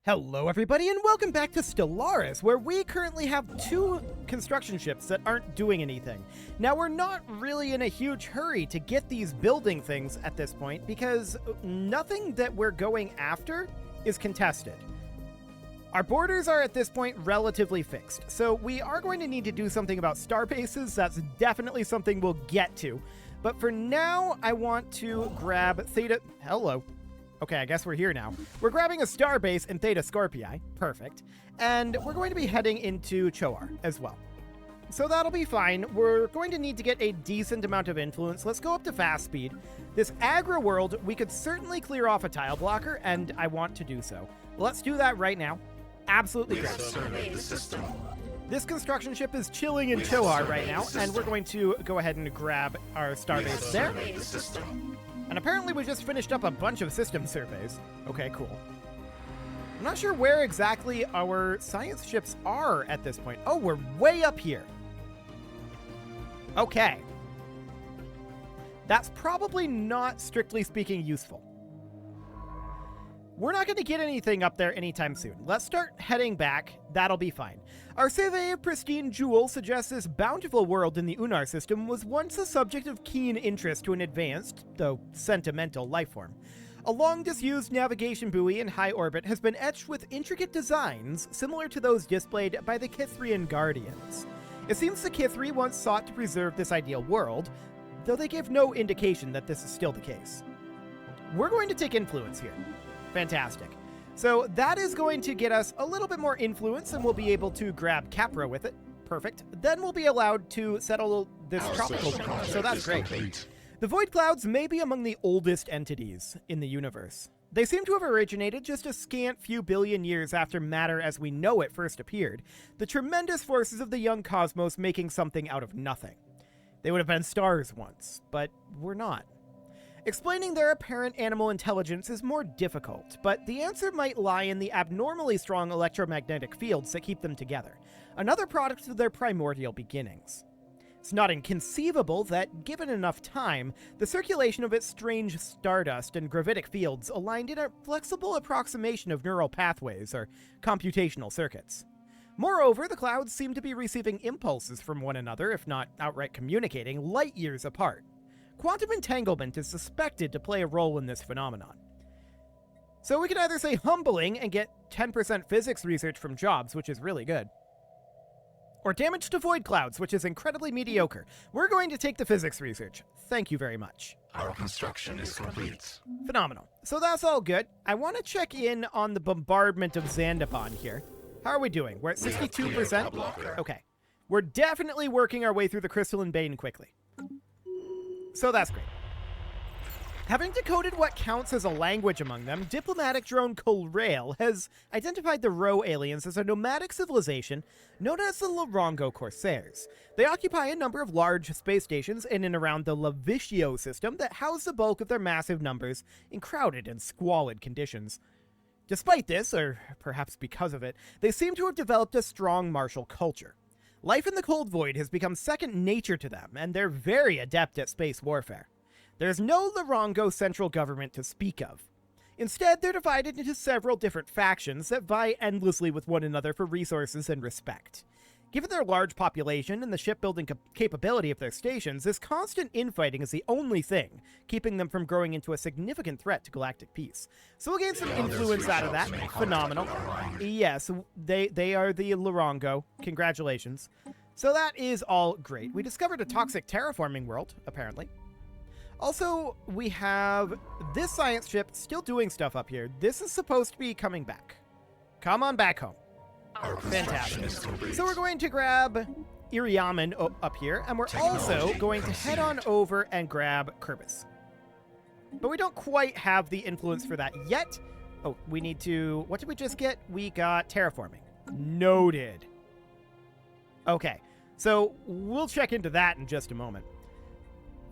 Hello everybody and welcome back to Stellaris, where we currently have two construction ships that aren't doing anything. Now we're not really in a huge hurry to get these building things at this point because nothing that we're going after is contested. Our borders are at this point relatively fixed, so we are going to need to do something about star bases. That's definitely something we'll get to. But for now, I want to grab Theta... Hello. Okay, I guess we're here now. We're grabbing a star base in Theta Scorpii. Perfect. And we're going to be heading into Choar as well. So that'll be fine. We're going to need to get a decent amount of influence. Let's go up to fast speed. This Agra world, we could certainly clear off a tile blocker, and I want to do so. Let's do that right now. Absolutely great. This construction ship is chilling in Choar right now, and we're going to go ahead and grab our star base there. And apparently we just finished up a bunch of system surveys. Okay, cool. I'm not sure where exactly our science ships are at this point. Oh, we're way up here. Okay. That's probably not, strictly speaking, useful. We're not going to get anything up there anytime soon. Let's start heading back. That'll be fine. Our survey of pristine jewel suggests this bountiful world in the Unar system was once a subject of keen interest to an advanced, though sentimental, lifeform. A long-disused navigation buoy in high orbit has been etched with intricate designs similar to those displayed by the Kithrian Guardians. It seems the Kithri once sought to preserve this ideal world, though they give no indication that this is still the case. We're going to take influence here. Fantastic. So that is going to get us a little bit more influence, and we'll be able to grab Capra with it. Perfect. Then we'll be allowed to settle this tropical zone, so that's great. The Void Clouds may be among the oldest entities in the universe. They seem to have originated just a scant few billion years after matter as we know it first appeared, the tremendous forces of the young cosmos making something out of nothing. They would have been stars once, but we're not. Explaining their apparent animal intelligence is more difficult, but the answer might lie in the abnormally strong electromagnetic fields that keep them together, another product of their primordial beginnings. It's not inconceivable that, given enough time, the circulation of its strange stardust and gravitic fields aligned in a flexible approximation of neural pathways or computational circuits. Moreover, the clouds seem to be receiving impulses from one another, if not outright communicating, light years apart. Quantum entanglement is suspected to play a role in this phenomenon. So we can either say humbling and get 10% physics research from jobs, which is really good, or damage to void clouds, which is incredibly mediocre. We're going to take the physics research. Thank you very much. Our construction is complete. Phenomenal. So that's all good. I want to check in on the bombardment of Zandabon here. How are we doing? We're at 62%? Okay. We're definitely working our way through the Crystalline Bane quickly. So that's great. Having decoded what counts as a language among them, diplomatic drone Colrail has identified the Ro aliens as a nomadic civilization known as the Lorongo Corsairs. They occupy a number of large space stations in and around the Lavishio system that house the bulk of their massive numbers in crowded and squalid conditions. Despite this, or perhaps because of it, they seem to have developed a strong martial culture. Life in the Cold Void has become second nature to them, and they're very adept at space warfare. There's no Lorongo central government to speak of. Instead, they're divided into several different factions that vie endlessly with one another for resources and respect. Given their large population and the shipbuilding capability of their stations, this constant infighting is the only thing keeping them from growing into a significant threat to galactic peace. So we'll gain some influence out of that. Phenomenal. Yes, they are the Lorongo. Congratulations. So that is all great. We discovered a toxic terraforming world, apparently. Also, we have this science ship still doing stuff up here. This is supposed to be coming back. Come on back home. Fantastic. So we're going to grab Iriamen up here, and we're also going to head on over and grab Kerbis. But we don't quite have the influence for that yet. Oh, we need to... What did we just get? We got Terraforming. Noted. Okay, so we'll check into that in just a moment.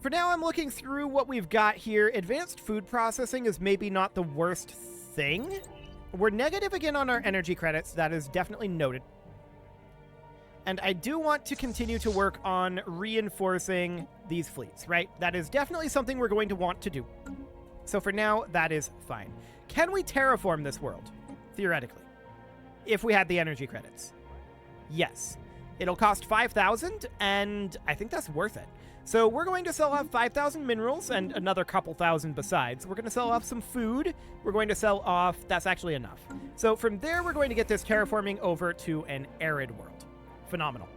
For now, I'm looking through what we've got here. Advanced food processing is maybe not the worst thing. We're negative again on our energy credits. That is definitely noted. And I do want to continue to work on reinforcing these fleets, right? That is definitely something we're going to want to do. So for now, that is fine. Can we terraform this world? Theoretically. if we had the energy credits. Yes. It'll cost 5,000, and I think that's worth it. So we're going to sell off 5,000 minerals and another couple thousand besides. We're going to sell off some food. We're going to sell off... That's actually enough. So from there, we're going to get this terraforming over to an arid world. Phenomenal.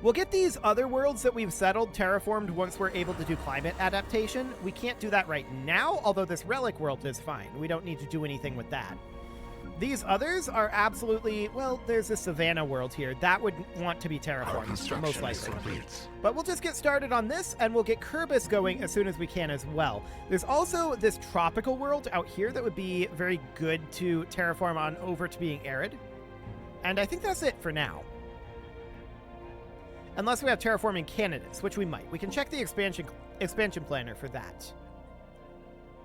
We'll get these other worlds that we've settled terraformed once we're able to do climate adaptation. We can't do that right now, although this relic world is fine. We don't need to do anything with that. These others are absolutely, well, there's a savanna world here. That would want to be terraformed, most likely. But we'll just get started on this, and we'll get Kerbis going as soon as we can as well. There's also this tropical world out here that would be very good to terraform on over to being arid. And I think that's it for now. Unless we have terraforming candidates, which we might. We can check the expansion planner for that.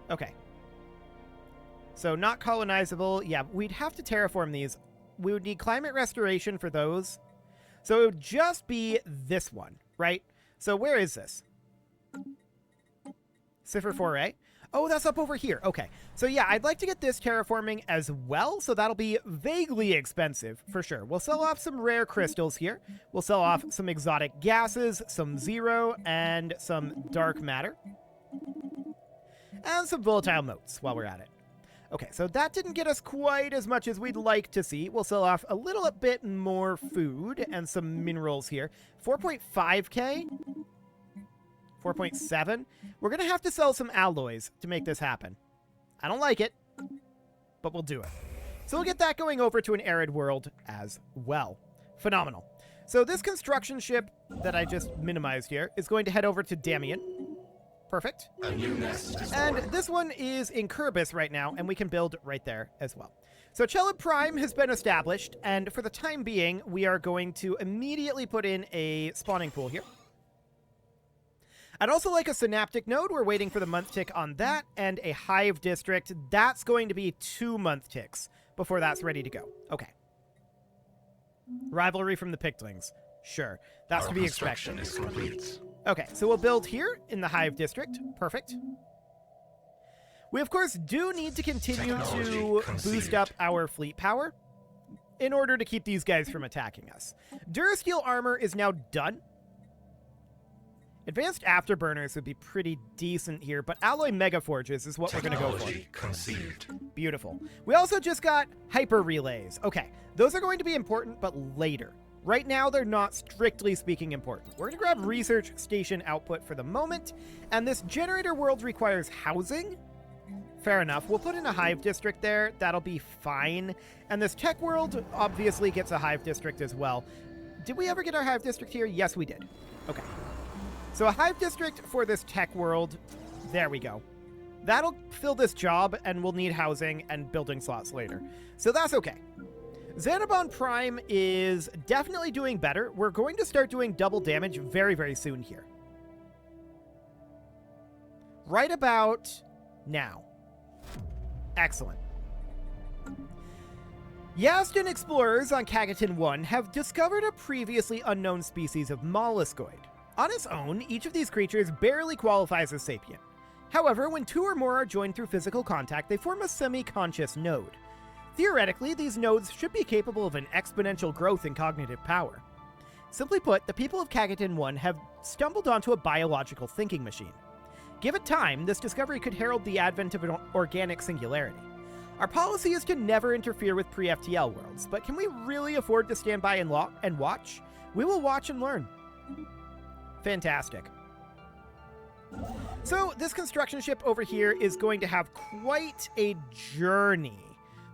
Okay. So not colonizable. Yeah, we'd have to terraform these. We would need climate restoration for those. So it would just be this one, right? So where is this? Cipher 4A. Oh, that's up over here. Okay. So yeah, I'd like to get this terraforming as well. So that'll be vaguely expensive for sure. We'll sell off some rare crystals here. We'll sell off some exotic gases, some zero, and some dark matter. And some volatile motes while we're at it. Okay, so that didn't get us quite as much as we'd like to see. We'll sell off a little bit more food and some minerals here. 4.5k? 4.7? We're going to have to sell some alloys to make this happen. I don't like it, but we'll do it. So we'll get that going over to an arid world as well. Phenomenal. So this construction ship that I just minimized here is going to head over to Damien. Perfect. A new nest is and born. this one is in Kerbis right now, and we can build right there as well. So Chelib Prime has been established, and for the time being, we are going to immediately put in a spawning pool here. I'd also like a synaptic node. We're waiting for the month tick on that, and a hive district. That's going to be 2 month ticks before that's ready to go. Okay. Rivalry from the Pictlings. Sure. That's Our to be construction expected. is complete. Okay, so we'll build here in the Hive District. Perfect. We, of course, do need to continue Technology to conceived. boost up our fleet power in order to keep these guys from attacking us. Durasteel armor is now done. Advanced afterburners would be pretty decent here, but alloy megaforges is what we're going to go for. Technology conceived. Beautiful. We also just got hyper relays. Okay, those are going to be important, but later. Right now, they're not strictly speaking important. We're going to grab research station output for the moment, and this generator world requires housing. Fair enough. We'll put in a hive district there. That'll be fine. And this tech world obviously gets a hive district as well. Did we ever get our hive district here? Yes, we did. Okay. So a hive district for this tech world. There we go. That'll fill this job, and we'll need housing and building slots later. So that's okay. Xanabon Prime is definitely doing better. We're going to start doing double damage very, very soon here. Right about now. Excellent. Yazdan explorers on Kagatin 1 have discovered a previously unknown species of molluscoid. On its own, each of these creatures barely qualifies as sapient. However, when two or more are joined through physical contact, they form a semi-conscious node. Theoretically, these nodes should be capable of an exponential growth in cognitive power. Simply put, the people of Kagatin 1 have stumbled onto a biological thinking machine. Give it time, this discovery could herald the advent of an organic singularity. Our policy is to never interfere with pre-FTL worlds, but can we really afford to stand by and watch? We will watch and learn. Fantastic. So, this construction ship over here is going to have quite a journey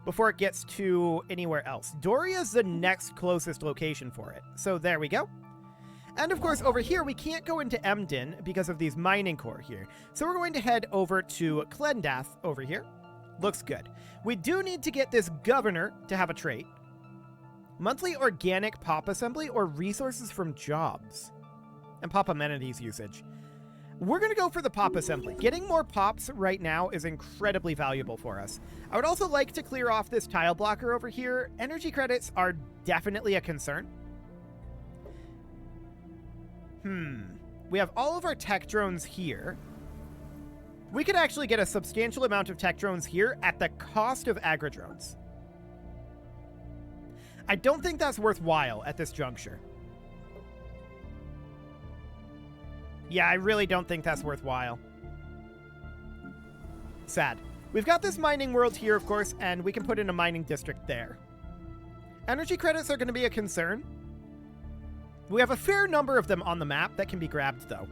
before it gets to anywhere else. Doria is the next closest location for it. So there we go. And of course, over here, we can't go into Emden because of these mining core here. So we're going to head over to Klendath over here. Looks good. We do need to get this governor to have a trait. Monthly organic pop assembly or resources from jobs. And pop amenities usage. We're going to go for the pop assembly. Getting more pops right now is incredibly valuable for us. I would also like to clear off this tile blocker over here. Energy credits are definitely a concern. We have all of our tech drones here. We could actually get a substantial amount of tech drones here at the cost of agri drones. I don't think that's worthwhile at this juncture. Yeah, I really don't think that's worthwhile. Sad. We've got this mining world here, of course, and we can put in a mining district there. Energy credits are going to be a concern. We have a fair number of them on the map that can be grabbed, though.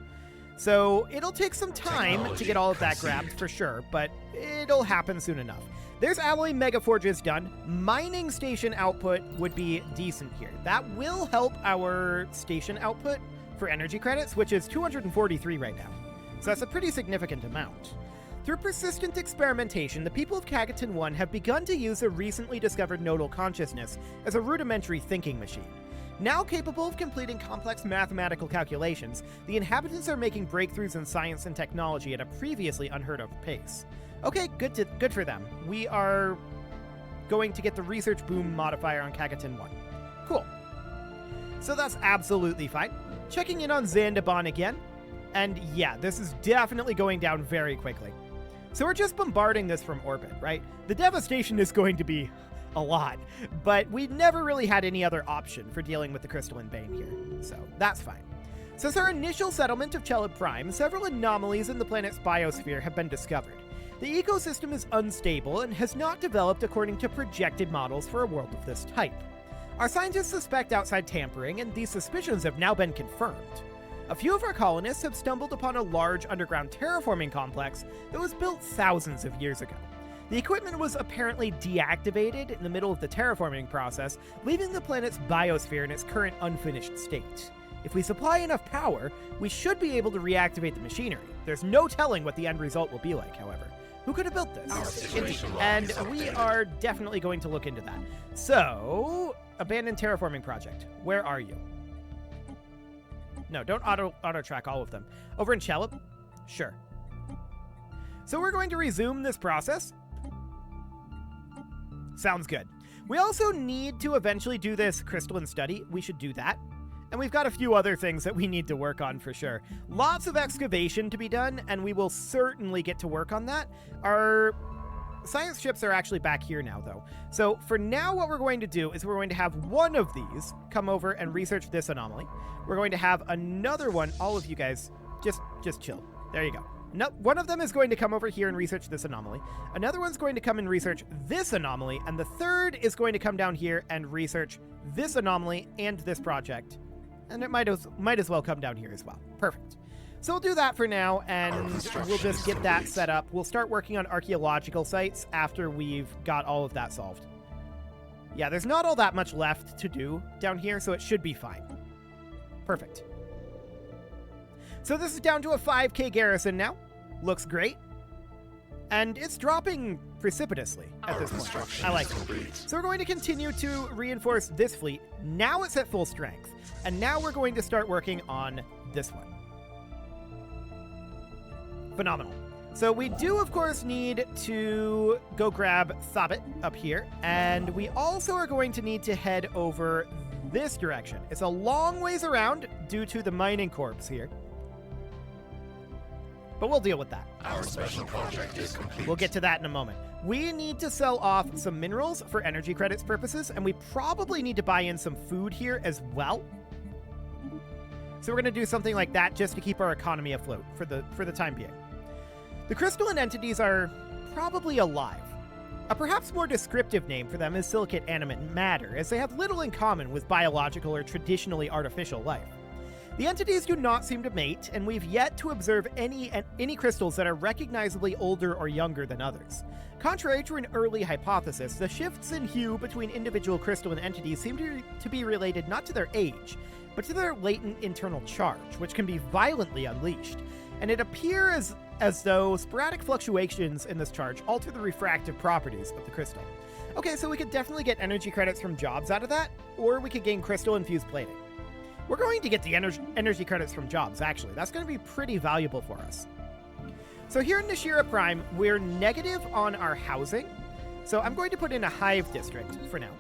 So it'll take some time to get all of that grabbed for sure, but it'll happen soon enough. There's alloy megaforges done. Mining station output would be decent here. That will help our station output for energy credits, which is 243 right now. So that's a pretty significant amount. Through persistent experimentation, the people of Kagaton 1 have begun to use a recently discovered nodal consciousness as a rudimentary thinking machine. Now capable of completing complex mathematical calculations, the inhabitants are making breakthroughs in science and technology at a previously unheard of pace. Okay, good for them. We are going to get the research boom modifier on Kagaton 1. Cool. So that's absolutely fine. Checking in on Zandabon again. And yeah, this is definitely going down very quickly. So we're just bombarding this from orbit, right? The devastation is going to be a lot, but we never really had any other option for dealing with the crystalline bane here, so that's fine. Since our initial settlement of Cheleb Prime, several anomalies in the planet's biosphere have been discovered. The ecosystem is unstable and has not developed according to projected models for a world of this type. Our scientists suspect outside tampering, and these suspicions have now been confirmed. A few of our colonists have stumbled upon a large underground terraforming complex that was built thousands of years ago. The equipment was apparently deactivated in the middle of the terraforming process, leaving the planet's biosphere in its current unfinished state. If we supply enough power, we should be able to reactivate the machinery. There's no telling what the end result will be like, however. Who could have built this? Indeed. And we are definitely going to look into that. So, abandoned terraforming project. Where are you? No, don't auto track all of them. Over in Cheleb? Sure. So we're going to resume this process. Sounds good. We also need to eventually do this crystalline study. We should do that. And we've got a few other things that we need to work on for sure. Lots of excavation to be done, and we will certainly get to work on that. Our science ships are actually back here now, though. So for now, what we're going to do is we're going to have one of these come over and research this anomaly. We're going to have another one. All of you guys, just chill. There you go. No, one of them is going to come over here and research this anomaly. Another one's going to come and research this anomaly. And the third is going to come down here and research this anomaly and this project. And it might as well come down here as well. Perfect. So we'll do that for now, and we'll just get that set up. We'll start working on archaeological sites after we've got all of that solved. Yeah, there's not all that much left to do down here, so it should be fine. Perfect. So this is down to a 5K garrison now. Looks great. And it's dropping precipitously at this point. I like it. So we're going to continue to reinforce this fleet. Now it's at full strength. And now we're going to start working on this one. Phenomenal. So we do, of course, need to go grab Thabit up here. And we also are going to need to head over this direction. It's a long ways around due to the mining corps here. But we'll deal with that. Our special project is complete. We'll get to that in a moment. We need to sell off some minerals for energy credits purposes, and we probably need to buy in some food here as well. So we're going to do something like that just to keep our economy afloat for the time being. The crystalline entities are probably alive. A perhaps more descriptive name for them is silicate animate matter, as they have little in common with biological or traditionally artificial life. The entities do not seem to mate, and we've yet to observe any crystals that are recognizably older or younger than others. Contrary to an early hypothesis, the shifts in hue between individual crystalline entities seem to be related not to their age, but to their latent internal charge, which can be violently unleashed. And it appears as though sporadic fluctuations in this charge alter the refractive properties of the crystal. Okay, so we could definitely get energy credits from jobs out of that, or we could gain crystal-infused plating. We're going to get the energy credits from jobs, actually. That's going to be pretty valuable for us. So here in Nashira Prime, we're negative on our housing. So I'm going to put in a hive district for now.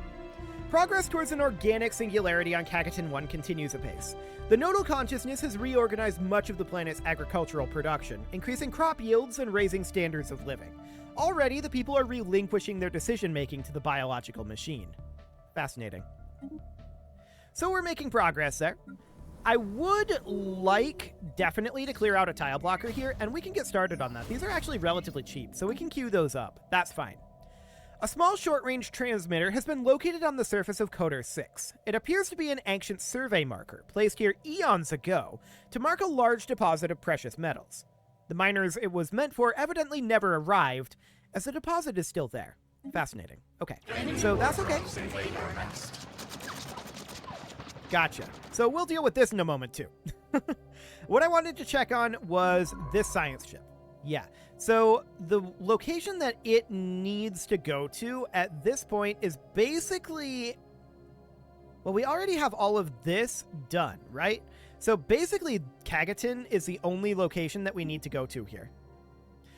Progress towards an organic singularity on Kagaton 1 continues apace. The nodal consciousness has reorganized much of the planet's agricultural production, increasing crop yields and raising standards of living. Already, the people are relinquishing their decision-making to the biological machine. Fascinating. So we're making progress there. I would like definitely to clear out a tile blocker here, and we can get started on that. These are actually relatively cheap, so we can queue those up. That's fine. A small short-range transmitter has been located on the surface of Coder 6. It appears to be an ancient survey marker, placed here eons ago, to mark a large deposit of precious metals. The miners it was meant for evidently never arrived, as the deposit is still there. Fascinating. Okay, so that's okay. Gotcha. So we'll deal with this in a moment, too. What I wanted to check on was this science ship. Yeah. So the location that it needs to go to at this point is basically... Well, we already have all of this done, right? So basically, Kagatin is the only location that we need to go to here.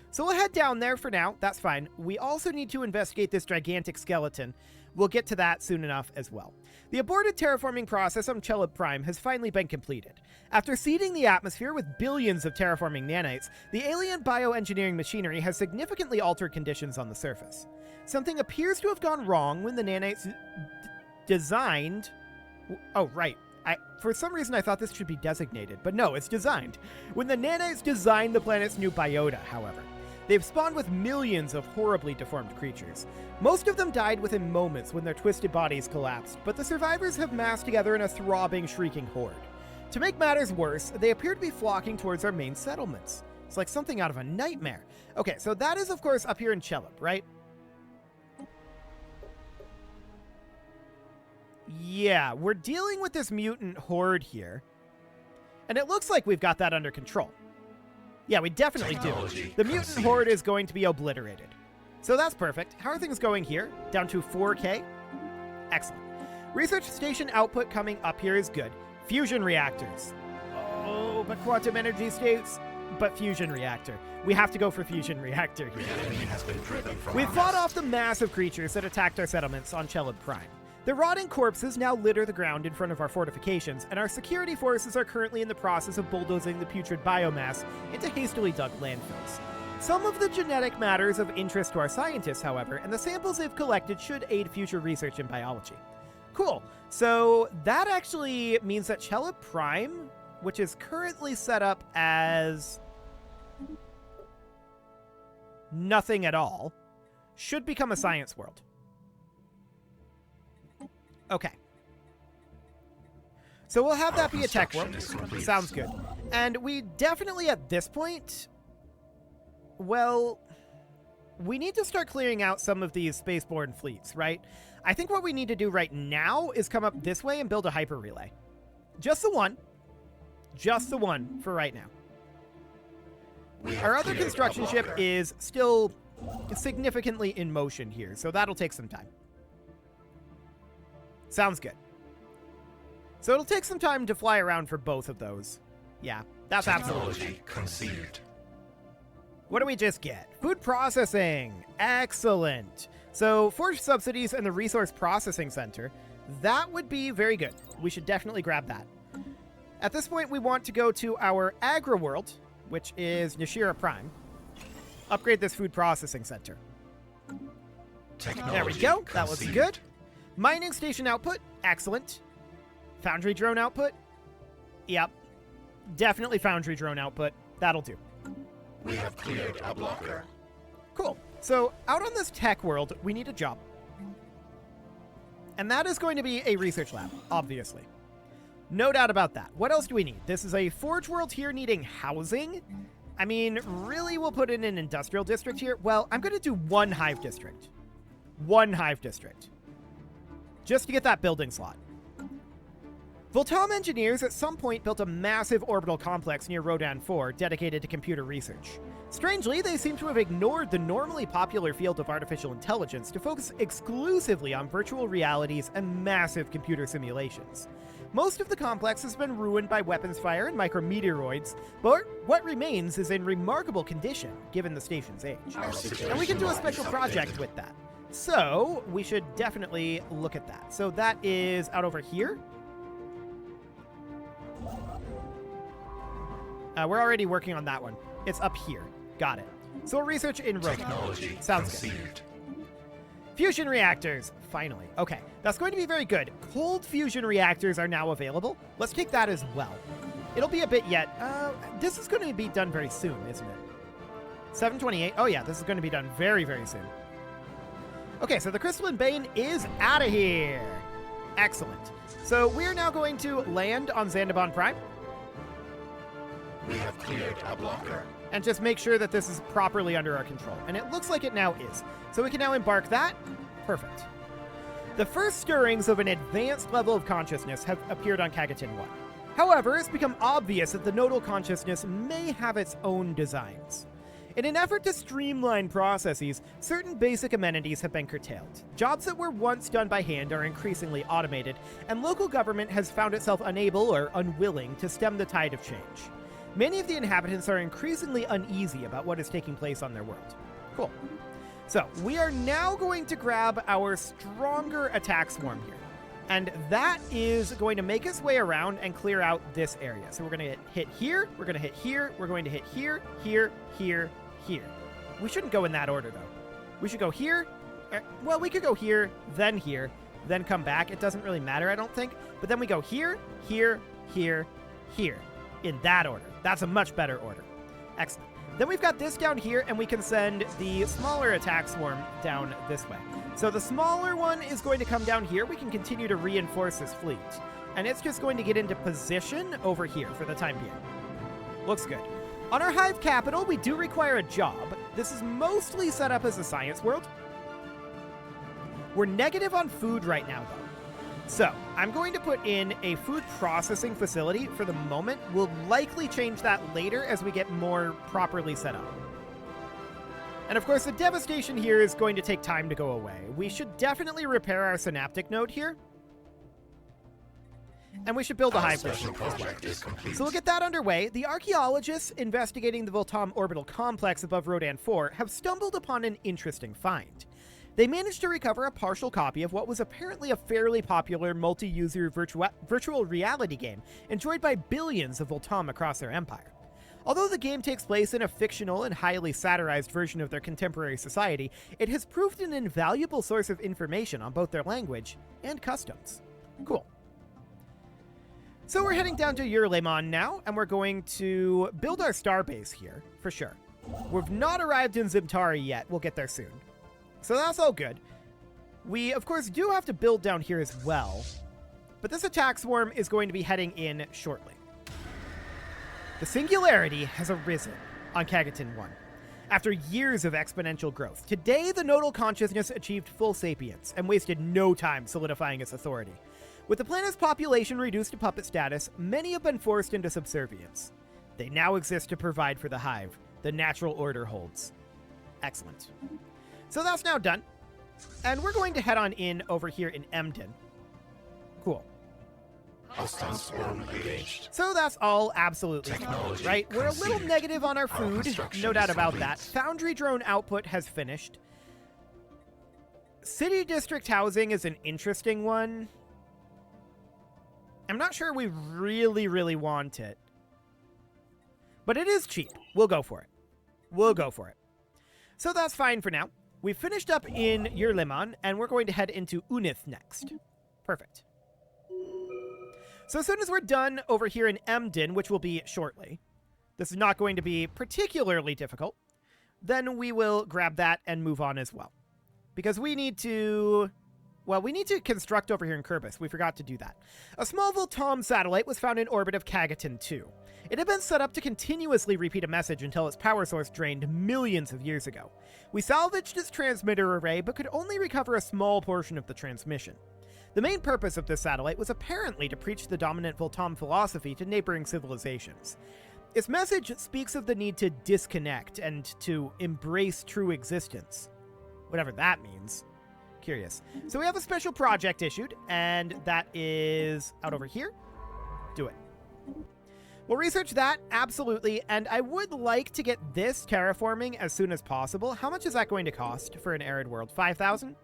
So we'll head down there for now. That's fine. We also need to investigate this gigantic skeleton. We'll get to that soon enough as well. The aborted terraforming process on Cheleb Prime has finally been completed. After seeding the atmosphere with billions of terraforming nanites, the alien bioengineering machinery has significantly altered conditions on the surface. Something appears to have gone wrong when the nanites designed... Oh, right. For some reason, I thought this should be designated, but no, it's designed. When the nanites designed the planet's new biota, however, they've spawned with millions of horribly deformed creatures. Most of them died within moments when their twisted bodies collapsed, but the survivors have massed together in a throbbing, shrieking horde. To make matters worse, they appear to be flocking towards our main settlements. It's like something out of a nightmare. Okay, so that is, of course, up here in Cheleb, right? Yeah, we're dealing with this mutant horde here. And it looks like we've got that under control. Yeah, we definitely do. The mutant horde is going to be obliterated. So that's perfect. How are things going here? Down to 4K? Excellent. Research station output coming up here is good. Fusion reactors. Oh, but quantum energy states. But fusion reactor. We have to go for fusion reactor here. We've fought off the massive creatures that attacked our settlements on Cheleb Prime. The rotting corpses now litter the ground in front of our fortifications, and our security forces are currently in the process of bulldozing the putrid biomass into hastily dug landfills. Some of the genetic matter is of interest to our scientists, however, and the samples they've collected should aid future research in biology. Cool. So that actually means that Cheleb Prime, which is currently set up as nothing at all, should become a science world. Okay. So we'll have that be a tech world. Sounds good. And we definitely, at this point, well, we need to start clearing out some of these spaceborne fleets, right? I think what we need to do right now is come up this way and build a hyper relay. Just the one. Just the one for right now. Our other construction ship is still significantly in motion here, so that'll take some time. Sounds good. So it'll take some time to fly around for both of those. Yeah, that's absolutely conceived. What do we just get? Food processing. Excellent. So forge subsidies and the resource processing center. That would be very good. We should definitely grab that. At this point, we want to go to our agri world, which is Nashira Prime. Upgrade this food processing center. There we go. That looks good. Mining station output, excellent. Foundry drone output, yep. Definitely foundry drone output. That'll do. We have cleared a blocker. Cool. So out on this tech world, we need a job. And that is going to be a research lab, obviously. No doubt about that. What else do we need? This is a forge world here needing housing. I mean, really, we'll put in an industrial district here. Well, I'm going to do one hive district. One hive district. Just to get that building slot. Voltom engineers at some point built a massive orbital complex near Rodan 4 dedicated to computer research. Strangely, they seem to have ignored the normally popular field of artificial intelligence to focus exclusively on virtual realities and massive computer simulations. Most of the complex has been ruined by weapons fire and micrometeoroids, but what remains is in remarkable condition given the station's age. And we can do a special project with that. So, we should definitely look at that. So that is out over here. We're already working on that one. It's up here. Got it. So we'll research in Rogan. Sounds good. Fusion reactors, finally. Okay, that's going to be very good. Cold fusion reactors are now available. Let's take that as well. It'll be a bit yet. This is going to be done very soon, isn't it? 728. Oh yeah, this is going to be done very, very soon. Okay, so the Crystalline Bane is out of here. Excellent. So we're now going to land on Zandabon Prime. We have cleared a blocker. And just make sure that this is properly under our control. And it looks like it now is. So we can now embark that. Perfect. The first stirrings of an advanced level of consciousness have appeared on Kagatin 1. However, it's become obvious that the nodal consciousness may have its own designs. In an effort to streamline processes, certain basic amenities have been curtailed. Jobs that were once done by hand are increasingly automated, and local government has found itself unable or unwilling to stem the tide of change. Many of the inhabitants are increasingly uneasy about what is taking place on their world. Cool. So, we are now going to grab our stronger attack swarm here. And that is going to make its way around and clear out this area. So we're going to hit here, we're going to hit here, we're going to hit here, here, here, here. We shouldn't go in that order, though. We should go here. Well, we could go here, then come back. It doesn't really matter, I don't think. But then we go here, here, here, here. In that order. That's a much better order. Excellent. Then we've got this down here, and we can send the smaller attack swarm down this way. So the smaller one is going to come down here. We can continue to reinforce this fleet. And it's just going to get into position over here for the time being. Looks good. On our hive capital, we do require a job. This is mostly set up as a science world. We're negative on food right now, though. So, I'm going to put in a food processing facility for the moment. We'll likely change that later as we get more properly set up. And of course, the devastation here is going to take time to go away. We should definitely repair our synaptic node here. And we should build a hive station. So we'll get that underway. The archaeologists investigating the Voltam orbital complex above Rodan 4 have stumbled upon an interesting find. They managed to recover a partial copy of what was apparently a fairly popular multi-user virtual reality game enjoyed by billions of Voltam across their empire. Although the game takes place in a fictional and highly satirized version of their contemporary society, it has proved an invaluable source of information on both their language and customs. Cool. So we're heading down to Eurlemon now, and we're going to build our starbase here, for sure. We've not arrived in Zimtari yet. We'll get there soon. So that's all good. We, of course, do have to build down here as well. But this attack swarm is going to be heading in shortly. The singularity has arisen on Kagatin 1. After years of exponential growth, today the nodal consciousness achieved full sapience and wasted no time solidifying its authority. With the planet's population reduced to puppet status, many have been forced into subservience. They now exist to provide for the hive. The natural order holds. Excellent. So that's now done. And we're going to head on in over here in Emden. Cool. Hostile swarm engaged. So that's all absolutely fine, right? We're a little negative on our food, no doubt about that. Foundry drone output has finished. City district housing is an interesting one. I'm not sure we really, really want it. But it is cheap. We'll go for it. We'll go for it. So that's fine for now. We've finished up in Eurlemon, and we're going to head into Unith next. Perfect. So as soon as we're done over here in Emden, which will be shortly, this is not going to be particularly difficult, then we will grab that and move on as well. Because we need to... Well, we need to construct over here in Kerbis. We forgot to do that. A small Voltam satellite was found in orbit of Kagatin 2. It had been set up to continuously repeat a message until its power source drained millions of years ago. We salvaged its transmitter array, but could only recover a small portion of the transmission. The main purpose of this satellite was apparently to preach the dominant Voltam philosophy to neighboring civilizations. Its message speaks of the need to disconnect and to embrace true existence. Whatever that means. Curious. So we have a special project issued, and that is out over here. Do it. We'll research that, absolutely, and I would like to get this terraforming as soon as possible. How much is that going to cost for an arid world? 5,000?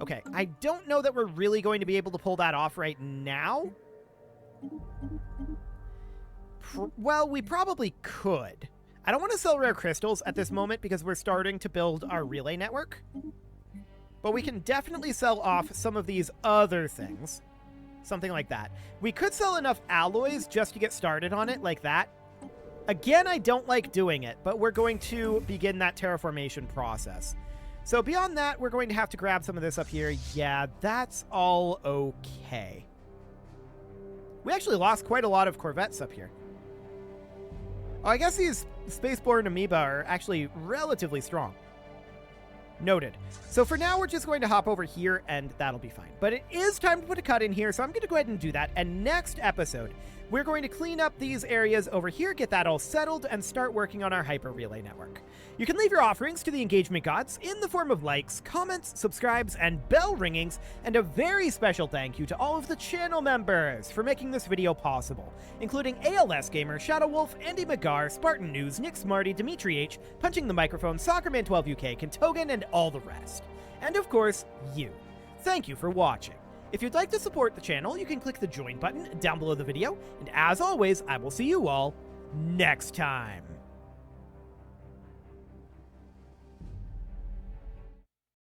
Okay, I don't know that we're really going to be able to pull that off right now. Well, we probably could. I don't want to sell rare crystals at this moment because we're starting to build our relay network. but we can definitely sell off some of these other things. Something like that. We could sell enough alloys just to get started on it like that. Again, I don't like doing it, but we're going to begin that terraformation process. So beyond that, we're going to have to grab some of this up here. Yeah, that's all okay. We actually lost quite a lot of corvettes up here. Oh, I guess these spaceborne amoeba are actually relatively strong. Noted. So for now, we're just going to hop over here, and that'll be fine. But it is time to put a cut in here, so I'm going to go ahead and do that. And next episode, we're going to clean up these areas over here, get that all settled, and start working on our hyper relay network. You can leave your offerings to the engagement gods in the form of likes, comments, subscribes, and bell ringings, and a very special thank you to all of the channel members for making this video possible, including ALS Gamer, Shadow Wolf, Andy McGar, Spartan News, Nick Smarty, Dimitri H, Punching the Microphone, Soccerman12UK, Kentogan, and all the rest. And of course, you. Thank you for watching. If you'd like to support the channel, you can click the join button down below the video, and as always, I will see you all next time.